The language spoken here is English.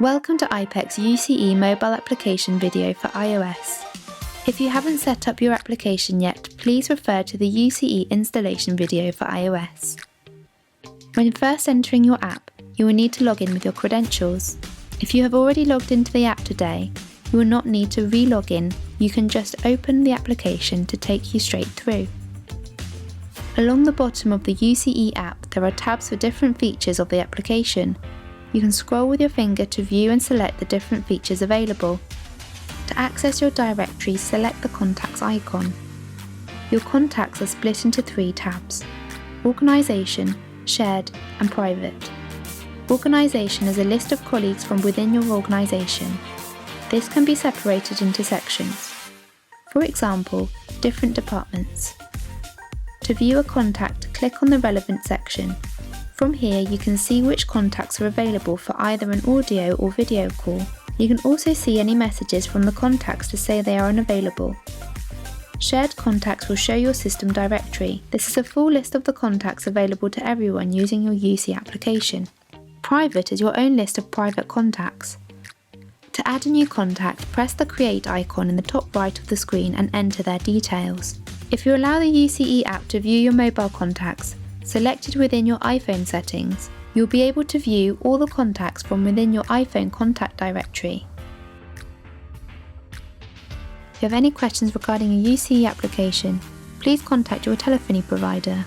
Welcome to iPEC's UCE mobile application video for iOS. If you haven't set up your application yet, please refer to the UCE installation video for iOS. When first entering your app, you will need to log in with your credentials. If you have already logged into the app today, you will not need to re-log in. You can just open the application to take you straight through. Along the bottom of the UCE app, there are tabs for different features of the application. You can scroll with your finger to view and select the different features available. To access your directory, select the Contacts icon. Your contacts are split into 3 tabs: Organisation, Shared and Private. Organisation is a list of colleagues from within your organisation. This can be separated into sections. For example, different departments. To view a contact, click on the relevant section. From here, you can see which contacts are available for either an audio or video call. You can also see any messages from the contacts to say they are unavailable. Shared contacts will show your system directory. This is a full list of the contacts available to everyone using your UCE application. Private is your own list of private contacts. To add a new contact, press the Create icon in the top right of the screen and enter their details. If you allow the UCE app to view your mobile contacts, selected within your iPhone settings, you'll be able to view all the contacts from within your iPhone contact directory. If you have any questions regarding a UCE application, please contact your telephony provider.